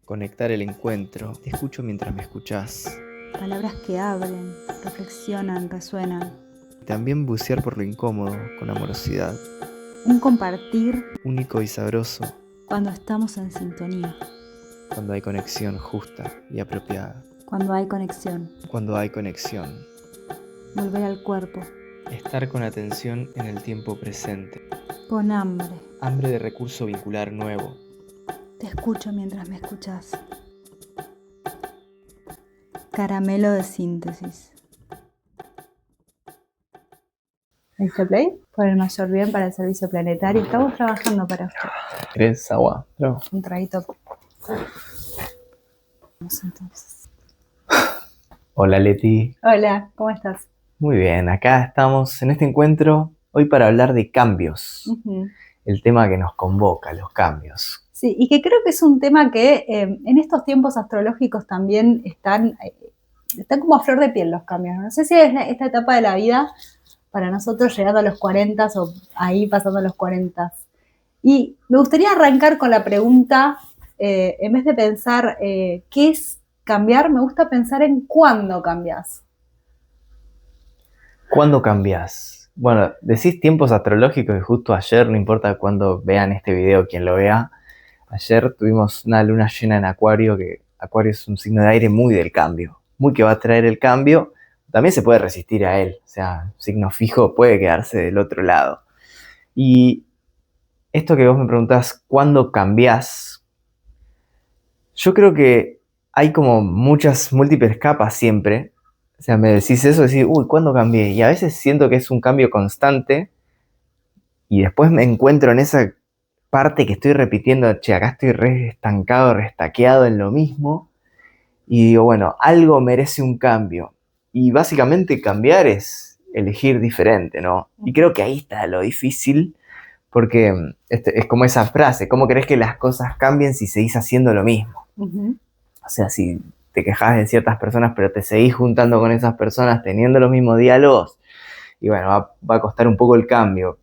conectar el encuentro. Te escucho mientras me escuchás. Palabras que abren, reflexionan, resuenan. También bucear por lo incómodo, con amorosidad. Un compartir Único y sabroso, cuando estamos en sintonía. cuando hay conexión justa y apropiada. Cuando hay conexión. Cuando hay conexión. Volver al cuerpo. Estar con atención en el tiempo presente. Con hambre. Hambre de recurso vincular nuevo. Te escucho mientras me escuchás. Caramelo de síntesis. ¿Listo play? Por el mayor bien para el servicio planetario. Estamos trabajando para usted. ¿Querés agua? No. Un traguito. Vamos entonces. Hola Leti. Hola, ¿cómo estás? Muy bien, acá estamos en este encuentro hoy para hablar de cambios. El tema que nos convoca, los cambios. Sí, y que creo que es un tema que en estos tiempos astrológicos también están como a flor de piel los cambios. No sé si es esta etapa de la vida para nosotros llegando a los 40 o ahí pasando los 40. Y me gustaría arrancar con la pregunta, en vez de pensar qué es cambiar, me gusta pensar en cuándo cambias. ¿Cuándo cambias? Bueno, decís tiempos astrológicos y justo ayer, no importa cuándo vean este video, quien lo vea, ayer tuvimos una luna llena en Acuario, que Acuario es un signo de aire muy del cambio, muy que va a traer el cambio, también se puede resistir a él, o sea, un signo fijo puede quedarse del otro lado. Y esto que vos me preguntás, ¿cuándo cambiás? Yo creo que hay como muchas múltiples capas siempre. O sea, me decís eso, decís, uy, ¿cuándo cambié? Y a veces siento que es un cambio constante y después me encuentro en esa parte que estoy repitiendo, che, acá estoy re estancado, re estaqueado en lo mismo. Y digo, bueno, algo merece un cambio. Y básicamente cambiar es elegir diferente, ¿no? Y creo que ahí está lo difícil, porque es como esa frase, ¿cómo querés que las cosas cambien si seguís haciendo lo mismo? O sea, si te quejas de ciertas personas, pero te seguís juntando con esas personas, teniendo los mismos diálogos, y bueno, va a costar un poco el cambio.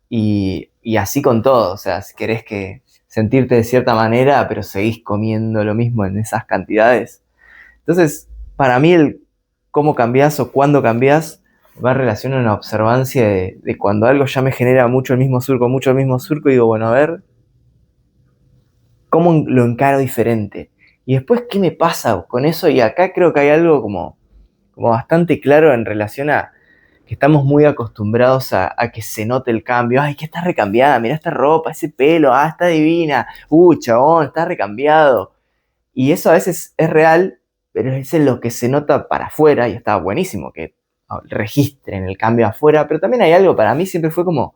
Y así con todo, o sea, si querés que sentirte de cierta manera, pero seguís comiendo lo mismo en esas cantidades. Entonces, para mí el cómo cambiás o cuándo cambiás va en relación a una observancia de cuando algo ya me genera mucho el mismo surco, y digo, bueno, a ver, ¿cómo lo encaro diferente? Y después, ¿qué me pasa con eso? Y acá creo que hay algo como bastante claro en relación a que estamos muy acostumbrados a que se note el cambio. Ay, que está recambiada, mirá esta ropa, ese pelo, está divina. Chabón, está recambiado. Y eso a veces es real, pero es en lo que se nota para afuera, y está buenísimo que registren el cambio afuera, pero también hay algo, para mí siempre fue como,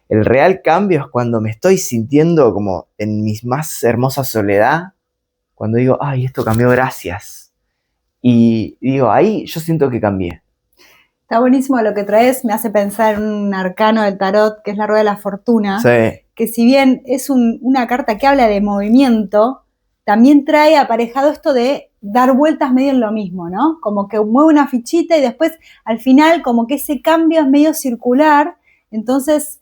el real cambio es cuando me estoy sintiendo como en mi más hermosa soledad, cuando digo, ay, esto cambió, gracias. Y digo, ahí yo siento que cambié. Está buenísimo lo que traes, me hace pensar en un arcano del tarot, que es la rueda de la fortuna, Sí. Que si bien es una carta que habla de movimiento, también trae aparejado esto de dar vueltas medio en lo mismo, ¿no? Como que mueve una fichita y después al final como que ese cambio es medio circular, entonces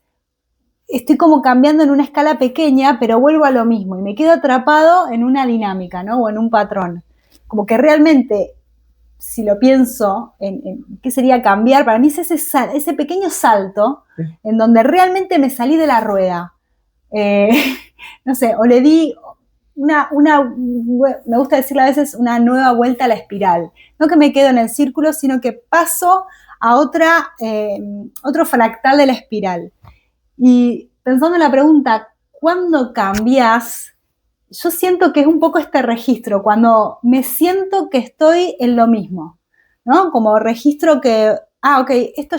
estoy como cambiando en una escala pequeña, pero vuelvo a lo mismo y me quedo atrapado en una dinámica, ¿no? O en un patrón. Como que realmente, si lo pienso en qué sería cambiar, para mí es ese pequeño salto en donde realmente me salí de la rueda. No sé, o le di me gusta decirle a veces, una nueva vuelta a la espiral. No que me quedo en el círculo, sino que paso a otro fractal de la espiral. Y pensando en la pregunta, ¿cuándo cambias? Yo siento que es un poco este registro, cuando me siento que estoy en lo mismo, ¿no? Como registro que, ok, esto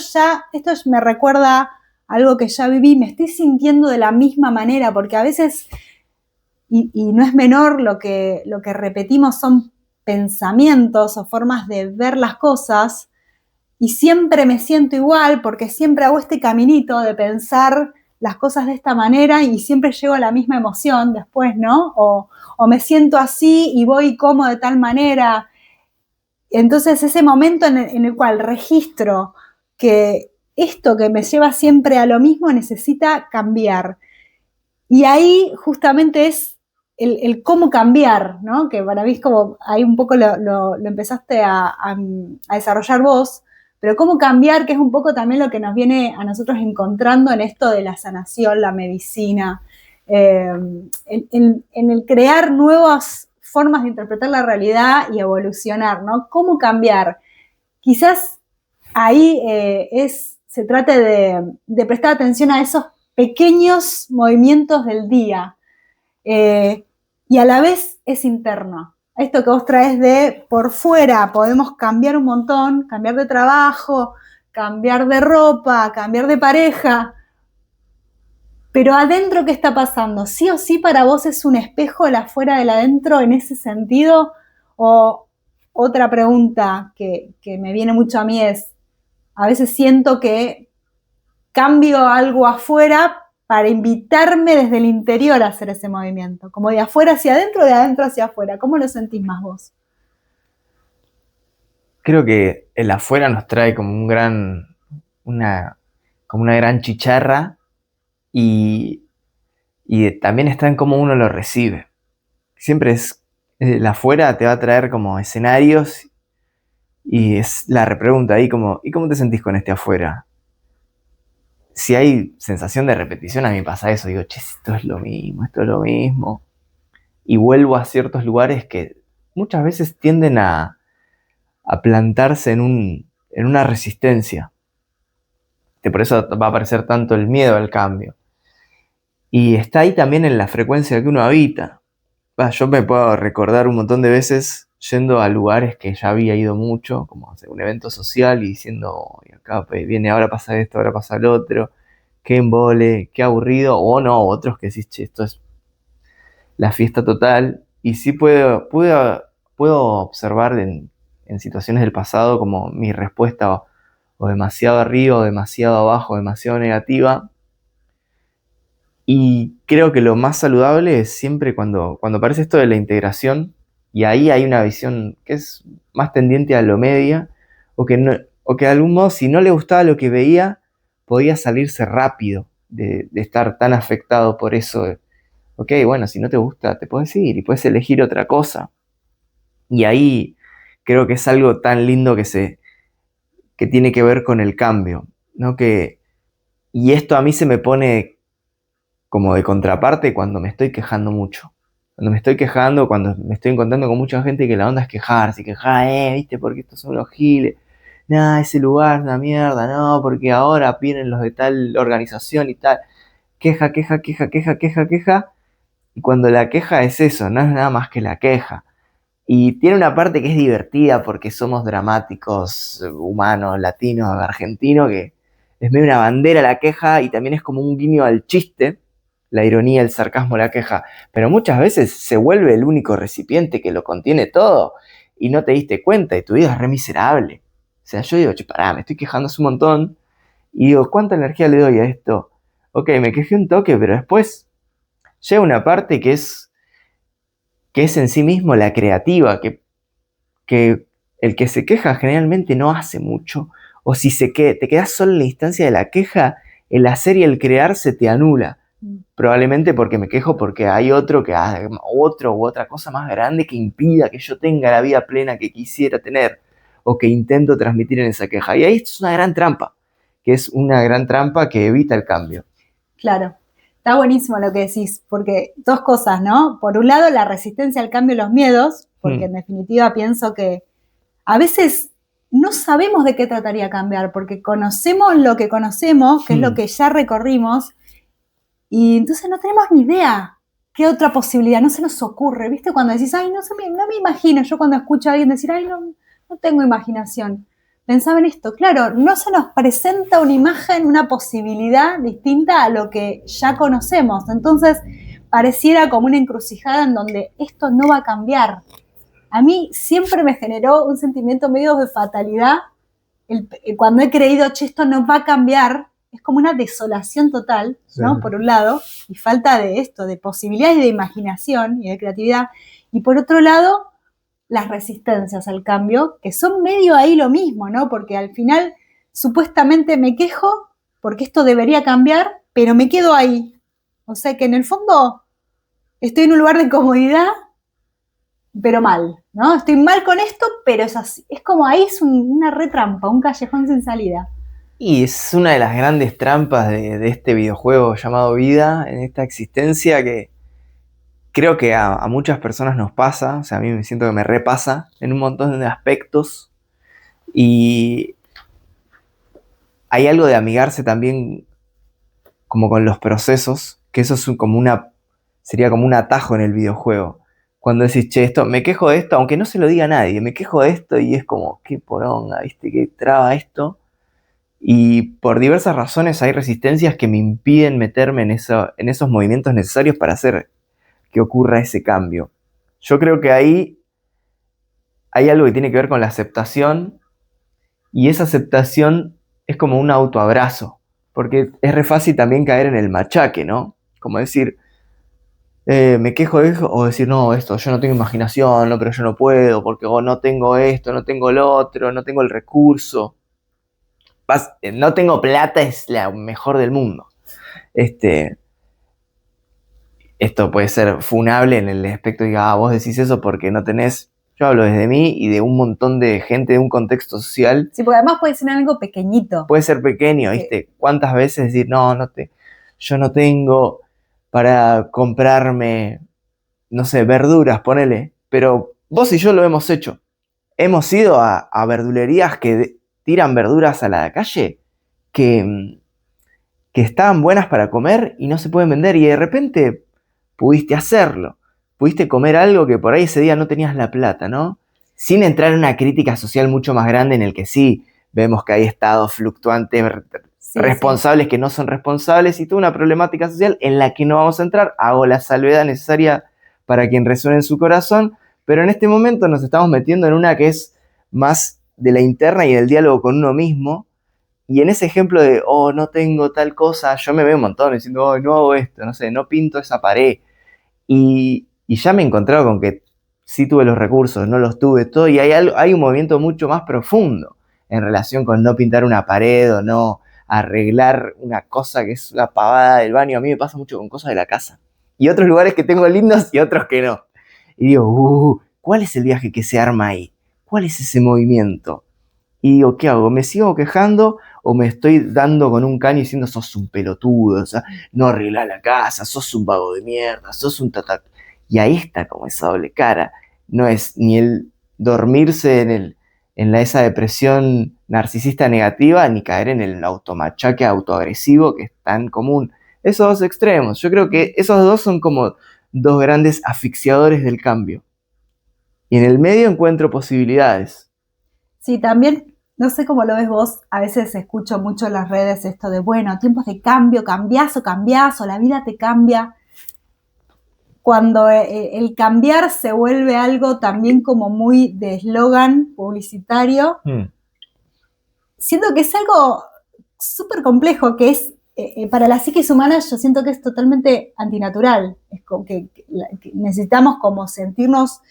me recuerda algo que ya viví, me estoy sintiendo de la misma manera, porque a veces, y no es menor, lo que repetimos son pensamientos o formas de ver las cosas, y siempre me siento igual, porque siempre hago este caminito de pensar las cosas de esta manera y siempre llego a la misma emoción después, ¿no? O me siento así y voy y como de tal manera. Entonces ese momento en el cual registro que esto que me lleva siempre a lo mismo necesita cambiar. Y ahí justamente es el cómo cambiar, ¿no? Que para mí es como, ahí un poco lo empezaste a desarrollar vos, pero cómo cambiar, que es un poco también lo que nos viene a nosotros encontrando en esto de la sanación, la medicina, en el crear nuevas formas de interpretar la realidad y evolucionar, ¿no? ¿Cómo cambiar? Quizás ahí se trata de prestar atención a esos pequeños movimientos del día, y a la vez es interno. Esto que vos traes de por fuera, podemos cambiar un montón, cambiar de trabajo, cambiar de ropa, cambiar de pareja, pero adentro, ¿qué está pasando? ¿Sí o sí para vos es un espejo el afuera del adentro en ese sentido? O otra pregunta que me viene mucho a mí es, a veces siento que cambio algo afuera para invitarme desde el interior a hacer ese movimiento, como de afuera hacia adentro, de adentro hacia afuera. ¿Cómo lo sentís más vos? Creo que el afuera nos trae como como una gran chicharra y, también está en cómo uno lo recibe. Siempre el afuera te va a traer como escenarios y es la repregunta ahí como, ¿y cómo te sentís con este afuera? Si hay sensación de repetición, a mí me pasa eso, digo, che, esto es lo mismo, esto es lo mismo. Y vuelvo a ciertos lugares que muchas veces tienden a plantarse en una resistencia. Que por eso va a aparecer tanto el miedo al cambio. Y está ahí también en la frecuencia que uno habita. Yo me puedo recordar un montón de veces yendo a lugares que ya había ido mucho, como hacer un evento social y diciendo, "Oy, acá pues, viene, ahora pasa esto, ahora pasa lo otro, qué embole, qué aburrido", o no, otros que decís, che, esto es la fiesta total. Y sí puedo observar en situaciones del pasado como mi respuesta o demasiado arriba o demasiado abajo, demasiado negativa. Y creo que lo más saludable es siempre cuando aparece esto de la integración, y ahí hay una visión que es más tendiente a lo media, o que, no, o que de algún modo, si no le gustaba lo que veía, podía salirse rápido de estar tan afectado por eso. Ok, bueno, si no te gusta, te puedes ir y puedes elegir otra cosa. Y ahí creo que es algo tan lindo que tiene que ver con el cambio, ¿no? Y esto a mí se me pone como de contraparte cuando me estoy quejando mucho. Cuando me estoy quejando, cuando me estoy encontrando con mucha gente que la onda es quejarse, quejar, viste, porque estos son los giles, nada, ese lugar es una mierda, no, porque ahora vienen los de tal organización y tal. Queja, queja, queja, queja, queja, queja. Y cuando la queja es eso, no es nada más que la queja. Y tiene una parte que es divertida porque somos dramáticos, humanos, latinos, argentinos, que es medio una bandera la queja y también es como un guiño al chiste, la ironía, el sarcasmo, la queja. Pero muchas veces se vuelve el único recipiente que lo contiene todo y no te diste cuenta y tu vida es re miserable. O sea, yo digo, che, pará, me estoy quejando hace un montón y digo, ¿cuánta energía le doy a esto? Ok, me quejé un toque, pero después llega una parte que es en sí mismo la creativa, que el que se queja generalmente no hace mucho, o si te quedas solo en la instancia de la queja, el hacer y el crear se te anula. Probablemente porque me quejo porque hay otro que haga otro u otra cosa más grande que impida que yo tenga la vida plena que quisiera tener o que intento transmitir en esa queja. Y ahí es una gran trampa, que es una gran trampa que evita el cambio. Claro, está buenísimo lo que decís, porque dos cosas, ¿no? Por un lado, la resistencia al cambio y los miedos, porque en definitiva pienso que a veces no sabemos de qué trataría cambiar, porque conocemos lo que conocemos, que es lo que ya recorrimos, y entonces no tenemos ni idea qué otra posibilidad, no se nos ocurre, ¿viste? Cuando decís, ay, no me imagino, yo cuando escucho a alguien decir, ay, no tengo imaginación, pensaba en esto, claro, no se nos presenta una imagen, una posibilidad distinta a lo que ya conocemos, entonces pareciera como una encrucijada en donde esto no va a cambiar. A mí siempre me generó un sentimiento medio de fatalidad cuando he creído, che, esto no va a cambiar, es como una desolación total, ¿no? Sí. Por un lado, y falta de esto, de posibilidades de imaginación y de creatividad, y por otro lado, las resistencias al cambio, que son medio ahí lo mismo, ¿no? Porque al final, supuestamente me quejo porque esto debería cambiar, pero me quedo ahí. O sea que en el fondo estoy en un lugar de comodidad, pero mal, ¿no? Estoy mal con esto, pero es así. Es como ahí es una retrampa, un callejón sin salida. Y es una de las grandes trampas de este videojuego llamado vida, en esta existencia que creo que a muchas personas nos pasa, o sea, a mí me siento que me repasa en un montón de aspectos y hay algo de amigarse también como con los procesos, que eso es sería como un atajo en el videojuego. Cuando decís, che, esto, me quejo de esto, aunque no se lo diga a nadie, me quejo de esto y es como, qué poronga, ¿viste? Qué traba esto. Y por diversas razones hay resistencias que me impiden meterme en esos movimientos necesarios para hacer que ocurra ese cambio. Yo creo que ahí hay algo que tiene que ver con la aceptación y esa aceptación es como un autoabrazo, porque es re fácil también caer en el machaque, ¿no? Como decir, me quejo de eso, o decir, no, esto, yo no tengo imaginación, no, pero yo no puedo, porque no tengo esto, no tengo lo otro, no tengo el recurso. No tengo plata, es la mejor del mundo. Esto puede ser funable en el aspecto de que vos decís eso porque no tenés. Yo hablo desde mí y de un montón de gente de un contexto social. Sí, porque además puede ser algo pequeñito. Puede ser pequeño, ¿viste? Sí. ¿Cuántas veces decir, yo no tengo para comprarme, no sé, verduras, ponele? Pero vos y yo lo hemos hecho. Hemos ido a verdulerías que tiran verduras a la calle que estaban buenas para comer y no se pueden vender y de repente pudiste hacerlo. Pudiste comer algo que por ahí ese día no tenías la plata, ¿no? Sin entrar en una crítica social mucho más grande en el que sí vemos que hay estados fluctuantes, responsables que no son responsables y toda una problemática social en la que no vamos a entrar. Hago la salvedad necesaria para quien resuene en su corazón, pero en este momento nos estamos metiendo en una que es más de la interna y del diálogo con uno mismo. Y en ese ejemplo de, no tengo tal cosa, yo me veo un montón diciendo, no hago esto, no sé, no pinto esa pared. Y ya me he encontrado con que sí tuve los recursos, no los tuve, todo, y hay un movimiento mucho más profundo en relación con no pintar una pared o no arreglar una cosa que es una pavada del baño. A mí me pasa mucho con cosas de la casa. Y otros lugares que tengo lindos y otros que no. Y digo, ¿cuál es el viaje que se arma ahí? ¿Cuál es ese movimiento? Y digo, ¿qué hago? ¿Me sigo quejando o me estoy dando con un caño diciendo sos un pelotudo, o sea, no arreglás la casa, sos un vago de mierda, sos un tatac? Y ahí está como esa doble cara. No es ni el dormirse en esa depresión narcisista negativa, ni caer en el automachaque autoagresivo que es tan común. Esos dos extremos. Yo creo que esos dos son como dos grandes asfixiadores del cambio. Y en el medio encuentro posibilidades. Sí, también, no sé cómo lo ves vos, a veces escucho mucho en las redes esto de, bueno, tiempos de cambio, cambiás o la vida te cambia. Cuando el cambiar se vuelve algo también como muy de eslogan publicitario, siento que es algo súper complejo, que es, para la psiquis humana yo siento que es totalmente antinatural, es como que necesitamos como sentirnos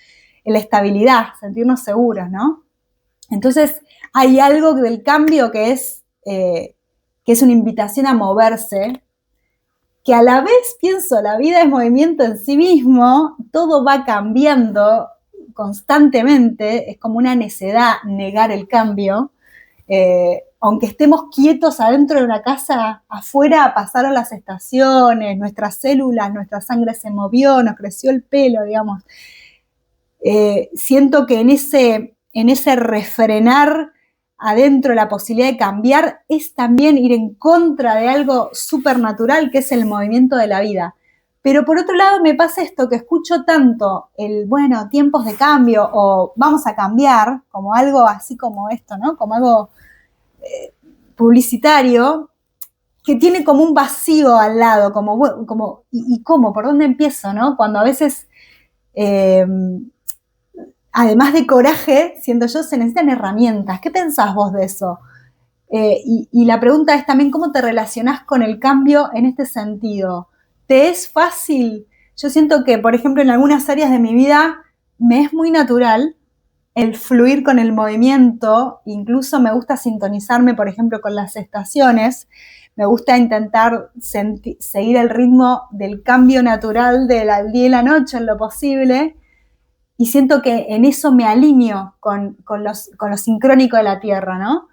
en la estabilidad, sentirnos seguros, ¿no? Entonces hay algo del cambio que es una invitación a moverse, que a la vez pienso, la vida es movimiento en sí mismo, todo va cambiando constantemente, es como una necedad negar el cambio, aunque estemos quietos adentro de una casa, afuera pasaron las estaciones, nuestras células, nuestra sangre se movió, nos creció el pelo, digamos. Siento que en ese refrenar adentro la posibilidad de cambiar es también ir en contra de algo supernatural que es el movimiento de la vida. Pero por otro lado me pasa esto, que escucho tanto tiempos de cambio o vamos a cambiar, como algo así como esto, ¿no? Como algo publicitario, que tiene como un vacío al lado, ¿y cómo? ¿Por dónde empiezo, no? Cuando a veces... además de coraje, siento yo, se necesitan herramientas. ¿Qué pensás vos de eso? Y la pregunta es también, ¿cómo te relacionás con el cambio en este sentido? ¿Te es fácil? Yo siento que, por ejemplo, en algunas áreas de mi vida me es muy natural el fluir con el movimiento, incluso me gusta sintonizarme, por ejemplo, con las estaciones, me gusta intentar seguir el ritmo del cambio natural del día y la noche en lo posible, y siento que en eso me alineo con lo sincrónico de la Tierra, ¿no?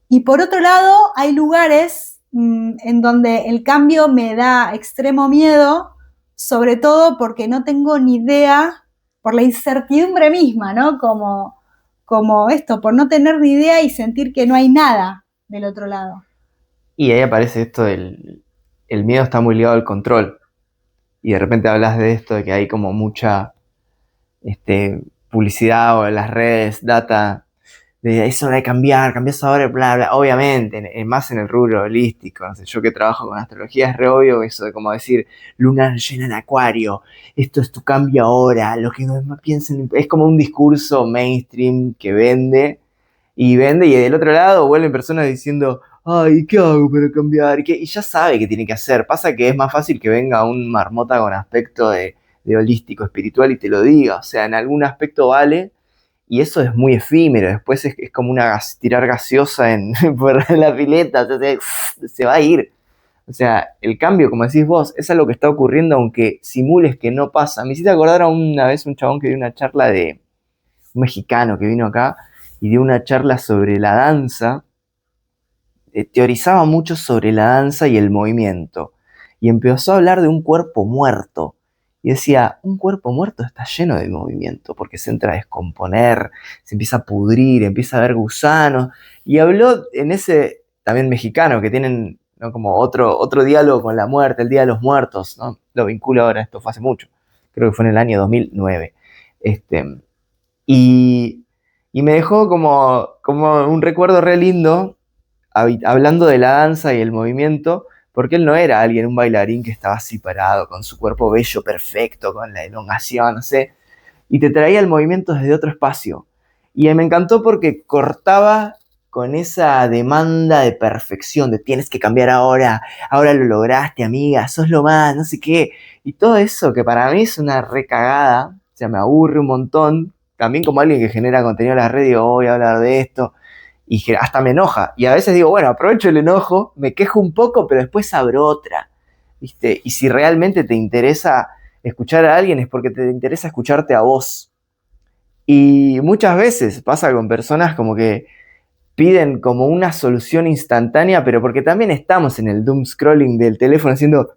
Y por otro lado, hay lugares en donde el cambio me da extremo miedo, sobre todo porque no tengo ni idea, por la incertidumbre misma, ¿no? Como esto, por no tener ni idea y sentir que no hay nada del otro lado. Y ahí aparece esto el miedo está muy ligado al control. Y de repente hablas de esto, de que hay como mucha publicidad o en las redes, data, de eso de cambiar, cambias ahora, bla, bla. Obviamente, más en el rubro holístico, no sé, yo que trabajo con astrología es re obvio eso de como decir, luna llena en acuario, esto es tu cambio ahora, lo que no piensen, es como un discurso mainstream que vende, y del otro lado vuelven personas diciendo, ay, ¿qué hago para cambiar? Y ya sabe qué tiene que hacer. Pasa que es más fácil que venga un marmota con aspecto de holístico, espiritual y te lo diga. O sea, en algún aspecto vale, y eso es muy efímero. Después es como tirar gaseosa por la pileta, o sea, se va a ir. O sea, el cambio, como decís vos, es algo que está ocurriendo aunque simules que no pasa. Me hiciste acordar a una vez un chabón que dio una charla de un mexicano que vino acá y dio una charla sobre la danza. Teorizaba mucho sobre la danza y el movimiento. Y empezó a hablar de un cuerpo muerto. Y decía, un cuerpo muerto está lleno de movimiento, porque se entra a descomponer, se empieza a pudrir, empieza a haber gusanos. Y habló en ese, también mexicano, que tienen, ¿no?, como otro diálogo con la muerte, el Día de los Muertos, ¿no? Lo vinculo ahora, esto fue hace mucho. Creo que fue en el año 2009. Y, y me dejó como un recuerdo re lindo, hablando de la danza y el movimiento, porque él no era un bailarín que estaba así parado, con su cuerpo bello, perfecto, con la elongación, no sé, y te traía el movimiento desde otro espacio. Y me encantó porque cortaba con esa demanda de perfección, de tienes que cambiar ahora lo lograste, amiga, sos lo más, no sé qué. Y todo eso que para mí es una recagada, o sea, me aburre un montón. También como alguien que genera contenido en la red, digo, voy a hablar de esto, y que hasta me enoja. Y a veces digo, bueno, aprovecho el enojo, me quejo un poco, pero después abro otra, ¿viste? Y si realmente te interesa escuchar a alguien es porque te interesa escucharte a vos. Y muchas veces pasa con personas como que piden como una solución instantánea, pero porque también estamos en el doom scrolling del teléfono haciendo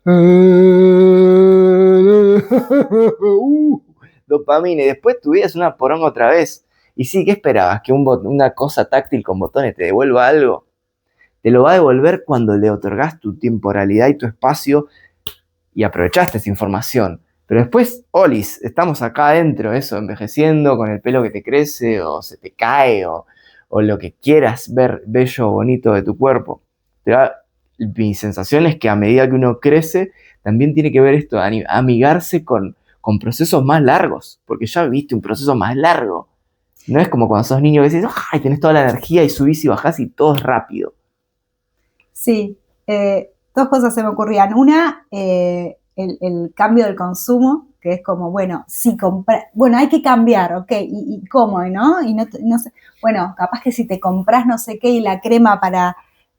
dopamina, y después tu vida es una poronga otra vez. Y sí, ¿qué esperabas? ¿Que una cosa táctil con botones te devuelva algo? Te lo va a devolver cuando le otorgás tu temporalidad y tu espacio y aprovechaste esa información. Pero después, olis, estamos acá adentro, eso, envejeciendo, con el pelo que te crece, o se te cae, o lo que quieras ver bello o bonito de tu cuerpo. Mi sensación es que a medida que uno crece, también tiene que ver esto, amigarse con procesos más largos, porque ya viste un proceso más largo. No es como cuando sos niño que decís, ¡ay!, tenés toda la energía y subís y bajás y todo es rápido. Sí, dos cosas se me ocurrían. Una, el cambio del consumo, que es como, bueno, si bueno, hay que cambiar, ok, ¿y cómo, no? Y no sé, bueno, capaz que si te compras no sé qué y la crema para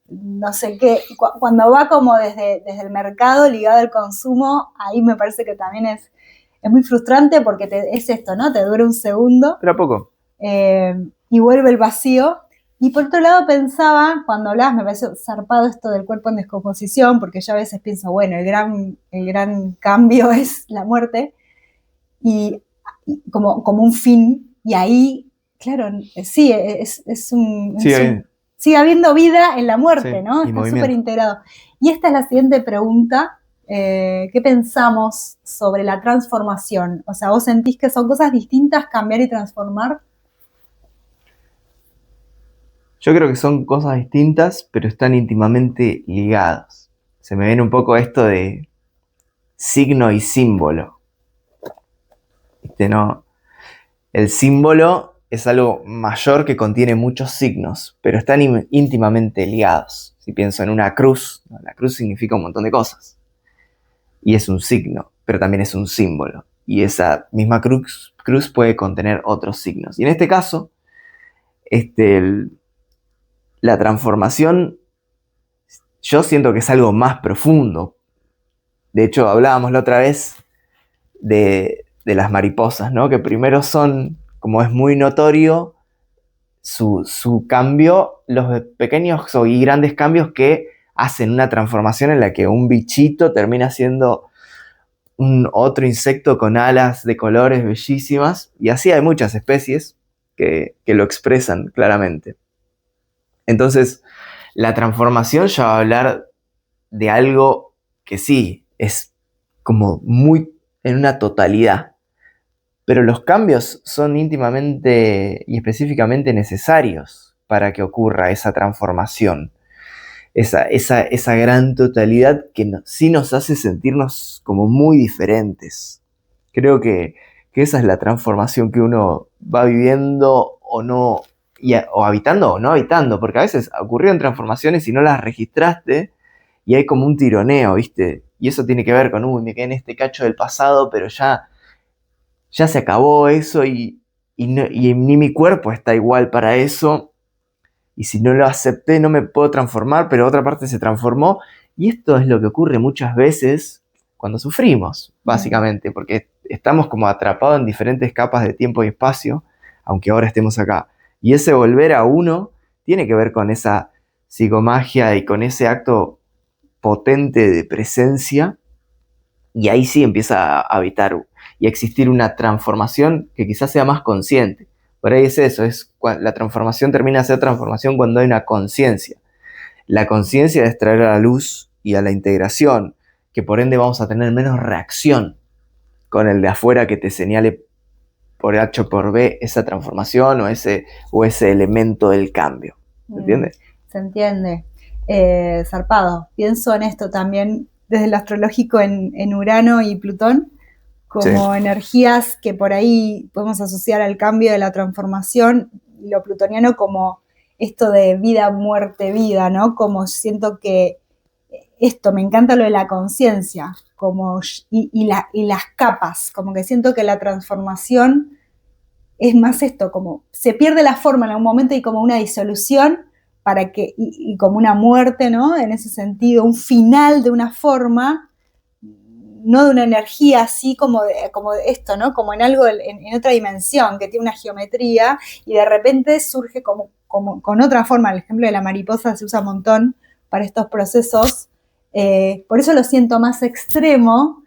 no sé qué, cuando va como desde el mercado ligado al consumo, ahí me parece que también es muy frustrante porque es esto, ¿no? Te dura un segundo. Pero a poco. Y vuelve el vacío. Y por otro lado pensaba, cuando hablabas, me pareció zarpado esto del cuerpo en descomposición, porque yo a veces pienso, bueno, el gran cambio es la muerte, y como un fin, y ahí, claro, sí, sigue habiendo vida en la muerte, sí, ¿no? Está súper integrado. Y esta es la siguiente pregunta. ¿Qué pensamos sobre la transformación? O sea, ¿vos sentís que son cosas distintas cambiar y transformar? Yo creo que son cosas distintas, pero están íntimamente ligadas. Se me viene un poco esto de signo y símbolo. ¿No? El símbolo es algo mayor que contiene muchos signos, pero están íntimamente ligados. Si pienso en una cruz, ¿no?, la cruz significa un montón de cosas. Y es un signo, pero también es un símbolo. Y esa misma cruz puede contener otros signos. Y en este caso, la transformación, yo siento que es algo más profundo. De hecho, hablábamos la otra vez de las mariposas, ¿no? Que primero son, como es muy notorio, su cambio, los pequeños y grandes cambios que hacen una transformación en la que un bichito termina siendo un otro insecto con alas de colores bellísimas, y así hay muchas especies que lo expresan claramente. Entonces, la transformación ya va a hablar de algo que sí, es como muy en una totalidad, pero los cambios son íntimamente y específicamente necesarios para que ocurra esa transformación, esa gran totalidad que sí nos hace sentirnos como muy diferentes. Creo que esa es la transformación que uno va viviendo o no, o habitando o no habitando, porque a veces ocurrieron transformaciones y no las registraste y hay como un tironeo, ¿viste? Y eso tiene que ver con, uy, me quedé en este cacho del pasado, pero ya se acabó eso y ni mi cuerpo está igual para eso. Y si no lo acepté, no me puedo transformar, pero otra parte se transformó. Y esto es lo que ocurre muchas veces cuando sufrimos, básicamente, porque estamos como atrapados en diferentes capas de tiempo y espacio, aunque ahora estemos acá. Y ese volver a uno tiene que ver con esa psicomagia y con ese acto potente de presencia, y ahí sí empieza a habitar y a existir una transformación que quizás sea más consciente. Por ahí es eso, la transformación termina de ser transformación cuando hay una conciencia. La conciencia es traer a la luz y a la integración, que por ende vamos a tener menos reacción con el de afuera que te señale por H o por B esa transformación o ese elemento del cambio. ¿Se entiende? Se entiende. Zarpado. Pienso en esto también desde lo astrológico en Urano y Plutón, como sí, energías que por ahí podemos asociar al cambio de la transformación, y lo plutoniano como esto de vida, muerte, vida, ¿no? Como siento que esto, me encanta lo de la conciencia, como y las capas, como que siento que la transformación es más esto, como se pierde la forma en algún momento y como una disolución para que, y como una muerte, ¿no? En ese sentido, un final de una forma, no de una energía así como de esto, ¿no? Como en algo, en otra dimensión, que tiene una geometría, y de repente surge como con otra forma. El ejemplo de la mariposa se usa un montón para estos procesos, por eso lo siento más extremo.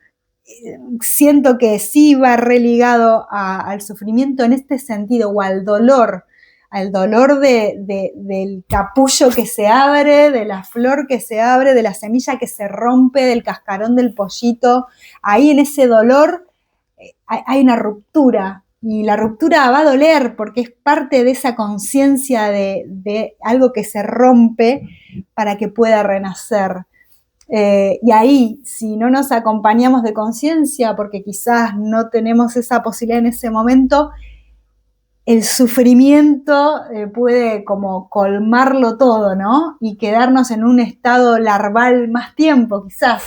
Siento que sí va religado al sufrimiento en este sentido, o al dolor del capullo que se abre, de la flor que se abre, de la semilla que se rompe, del cascarón del pollito. Ahí en ese dolor hay una ruptura, y la ruptura va a doler porque es parte de esa conciencia de algo que se rompe para que pueda renacer. Y ahí, si no nos acompañamos de conciencia, porque quizás no tenemos esa posibilidad en ese momento, el sufrimiento puede como colmarlo todo, ¿no? Y quedarnos en un estado larval más tiempo, quizás.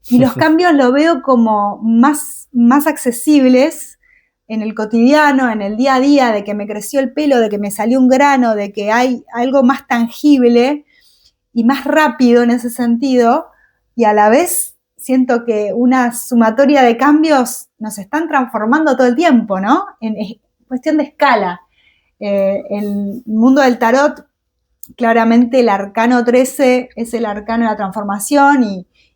Y los cambios lo veo como más accesibles en el cotidiano, en el día a día, de que me creció el pelo, de que me salió un grano, de que hay algo más tangible y más rápido en ese sentido, y a la vez siento que una sumatoria de cambios nos están transformando todo el tiempo, ¿no? En cuestión de escala. El mundo del tarot, claramente el arcano 13 es el arcano de la transformación,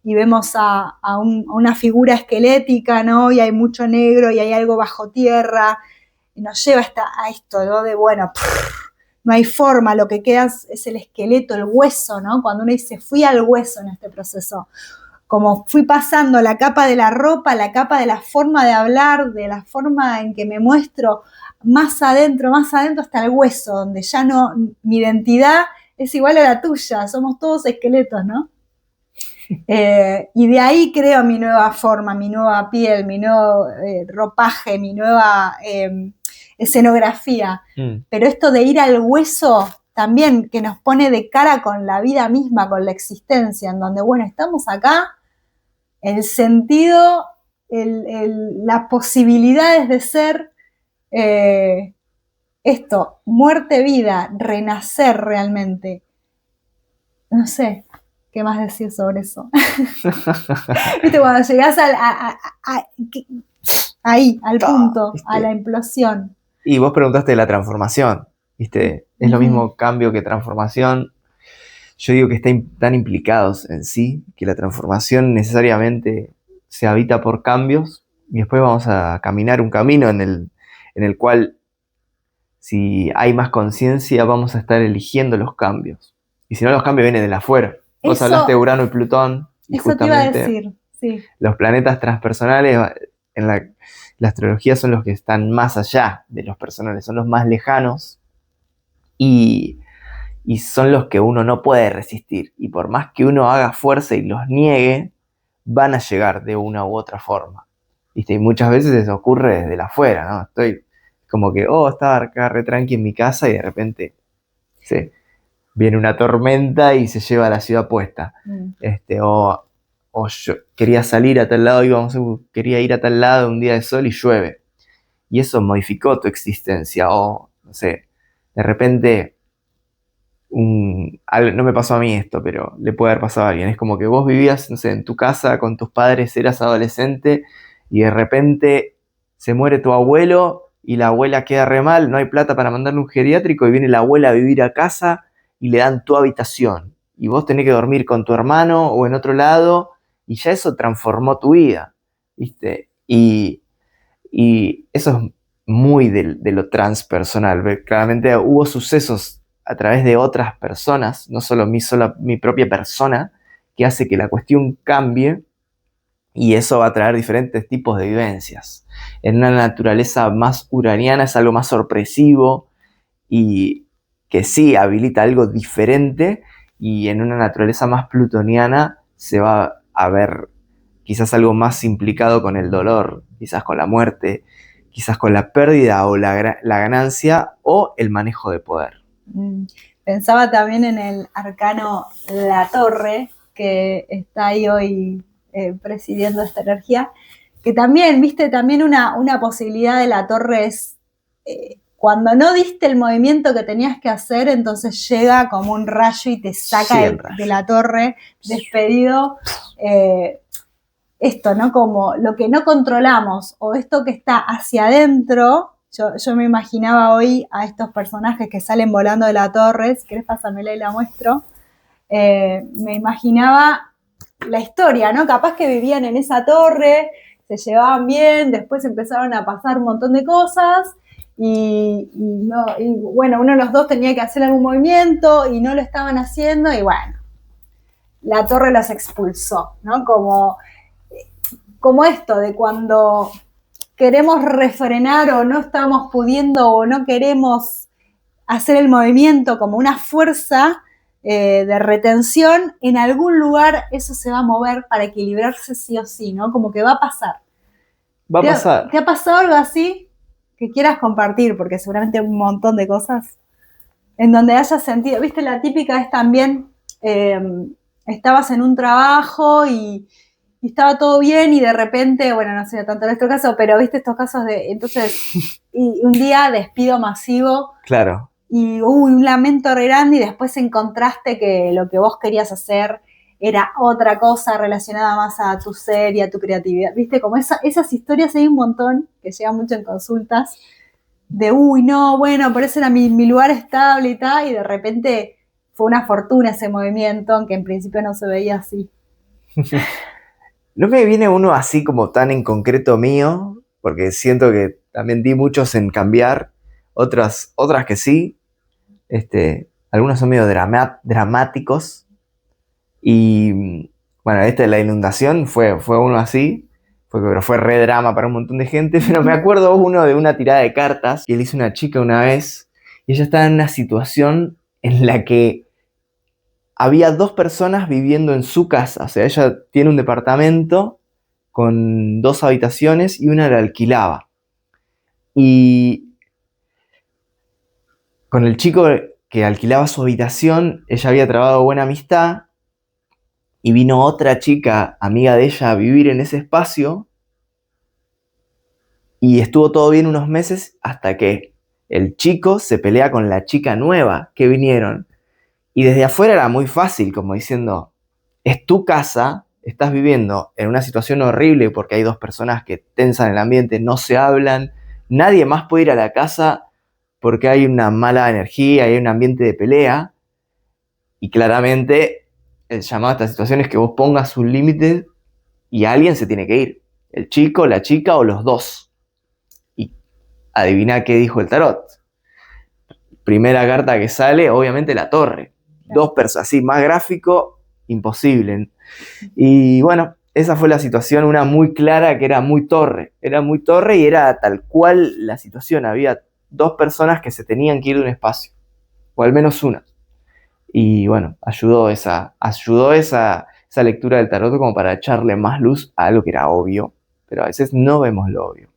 y vemos a una figura esquelética, ¿no? Y hay mucho negro y hay algo bajo tierra, y nos lleva a esto, ¿no? De bueno, no hay forma, lo que queda es el esqueleto, el hueso, ¿no? Cuando uno dice, fui al hueso en este proceso, como fui pasando la capa de la ropa, la capa de la forma de hablar, de la forma en que me muestro, más adentro, hasta el hueso, donde ya no, mi identidad es igual a la tuya, somos todos esqueletos, ¿no? Y de ahí creo mi nueva forma, mi nueva piel, mi nuevo ropaje, mi nueva escenografía. Pero esto de ir al hueso también, que nos pone de cara con la vida misma, con la existencia, en donde, bueno, estamos acá, el sentido, las posibilidades de ser, esto, muerte, vida, renacer realmente. no sé qué más decir sobre eso. ¿Viste? Cuando llegás ahí, al punto, ¿Viste? a la implosión. Y vos preguntaste de la transformación, ¿viste? Es lo mismo cambio que transformación. Yo digo que están implicados en sí, que la transformación necesariamente se habita por cambios y después vamos a caminar un camino en el cual, si hay más conciencia, vamos a estar eligiendo los cambios. Y si no, los cambios vienen de afuera. Vos hablaste de Urano y Plutón y eso te iba a justamente decir, sí. los planetas transpersonales en la astrología son los que están más allá de los personales, son los más lejanos y son los que uno no puede resistir. Y por más que uno haga fuerza y los niegue, van a llegar de una u otra forma. ¿Viste? Y muchas veces eso ocurre desde la afuera, ¿no? Estoy como que, estaba acá re tranqui en mi casa y de repente viene una tormenta y se lleva a la ciudad puesta. O yo quería salir a tal lado, quería ir a tal lado un día de sol y llueve. Y eso modificó tu existencia. O, no sé, de repente, no me pasó a mí esto, pero le puede haber pasado a alguien. Es como que vos vivías, no sé, en tu casa con tus padres, eras adolescente y de repente se muere tu abuelo y la abuela queda re mal, no hay plata para mandarle un geriátrico y viene la abuela a vivir a casa y le dan tu habitación. Y vos tenés que dormir con tu hermano o en otro lado y ya eso transformó tu vida, ¿viste? Y eso es muy de lo transpersonal. Claramente hubo sucesos a través de otras personas, no solo mi propia persona, que hace que la cuestión cambie y eso va a traer diferentes tipos de vivencias. En una naturaleza más uraniana es algo más sorpresivo y que sí habilita algo diferente, y en una naturaleza más plutoniana se va a ver quizás algo más implicado con el dolor, quizás con la muerte, quizás con la pérdida o la ganancia o el manejo de poder. Pensaba también en el arcano La Torre, que está ahí hoy presidiendo esta energía, que también, viste, también una posibilidad de La Torre es cuando no diste el movimiento que tenías que hacer, entonces llega como un rayo y te saca de la torre, despedido. Esto, ¿no? Como lo que no controlamos o esto que está hacia adentro. Yo me imaginaba hoy a estos personajes que salen volando de la torre, si querés pásamela y la muestro. Me imaginaba la historia, ¿no? Capaz que vivían en esa torre, se llevaban bien, después empezaron a pasar un montón de cosas y bueno, uno de los dos tenía que hacer algún movimiento y no lo estaban haciendo y bueno, la torre los expulsó, ¿no? Como esto de cuando queremos refrenar o no estamos pudiendo o no queremos hacer el movimiento como una fuerza de retención, en algún lugar eso se va a mover para equilibrarse sí o sí, ¿no? Como que va a pasar. Va a pasar. ¿Te ha pasado algo así que quieras compartir? Porque seguramente hay un montón de cosas en donde hayas sentido, viste, la típica es también, estabas en un trabajo y estaba todo bien y de repente, bueno, no sé tanto en nuestro caso, pero viste estos casos de, entonces, y un día despido masivo. Claro. Y un lamento re grande y después encontraste que lo que vos querías hacer era otra cosa relacionada más a tu ser y a tu creatividad. Viste, como esas historias hay un montón que llegan mucho en consultas de, no, bueno, por eso era mi lugar estable y tal, y de repente fue una fortuna ese movimiento, aunque en principio no se veía así. No me viene uno así como tan en concreto mío, porque siento que también di muchos en cambiar, otras que sí. Algunos son medio dramáticos. Y bueno, de la inundación fue uno así, pero fue re drama para un montón de gente. Pero me acuerdo uno de una tirada de cartas que le hizo una chica una vez, y ella estaba en una situación en la que había 2 personas viviendo en su casa. O sea, ella tiene un departamento con 2 habitaciones y una la alquilaba. Y con el chico que alquilaba su habitación, ella había trabado buena amistad y vino otra chica, amiga de ella, a vivir en ese espacio y estuvo todo bien unos meses hasta que el chico se pelea con la chica nueva que vinieron. Y desde afuera era muy fácil, como diciendo, es tu casa, estás viviendo en una situación horrible porque hay dos personas que tensan el ambiente, no se hablan, nadie más puede ir a la casa porque hay una mala energía, hay un ambiente de pelea, y claramente el llamado a esta situación es que vos pongas un límite y alguien se tiene que ir, el chico, la chica o los dos. Y adivina qué dijo el tarot. Primera carta que sale, obviamente la torre. Dos personas, así, más gráfico, imposible. Y bueno, esa fue la situación, una muy clara que era muy torre y era tal cual la situación. Había dos personas que se tenían que ir de un espacio, o al menos una. Y bueno, ayudó esa lectura del tarot como para echarle más luz a algo que era obvio, pero a veces no vemos lo obvio.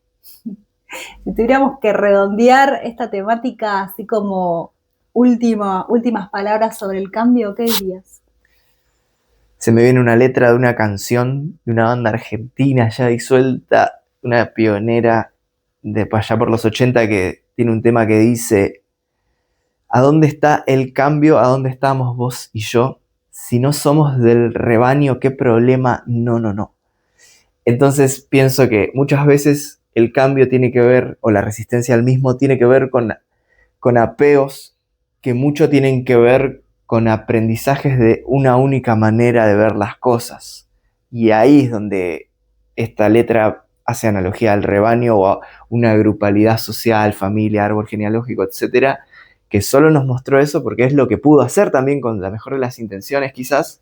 Si tuviéramos que redondear esta temática así como últimas palabras sobre el cambio, ¿qué dirías? Se me viene una letra de una canción de una banda argentina ya disuelta, una pionera de allá por los 80 que tiene un tema que dice: ¿a dónde está el cambio? ¿A dónde estamos vos y yo? Si no somos del rebaño, ¿qué problema? No, no, no. Entonces pienso que muchas veces el cambio tiene que ver, o la resistencia al mismo, tiene que ver con apeos que mucho tienen que ver con aprendizajes de una única manera de ver las cosas. Y ahí es donde esta letra hace analogía al rebaño o a una grupalidad social, familia, árbol genealógico, etcétera, que solo nos mostró eso porque es lo que pudo hacer también con la mejor de las intenciones quizás,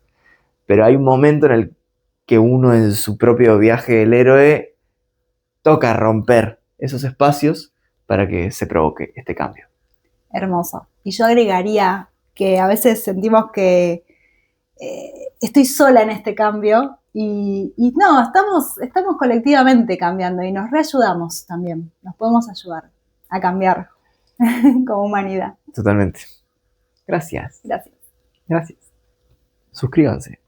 pero hay un momento en el que uno en su propio viaje del héroe toca romper esos espacios para que se provoque este cambio. Hermoso. Y yo agregaría que a veces sentimos que estoy sola en este cambio y no, estamos colectivamente cambiando y nos reayudamos también, nos podemos ayudar a cambiar como humanidad. Totalmente. Gracias. Gracias. Gracias. Suscríbanse.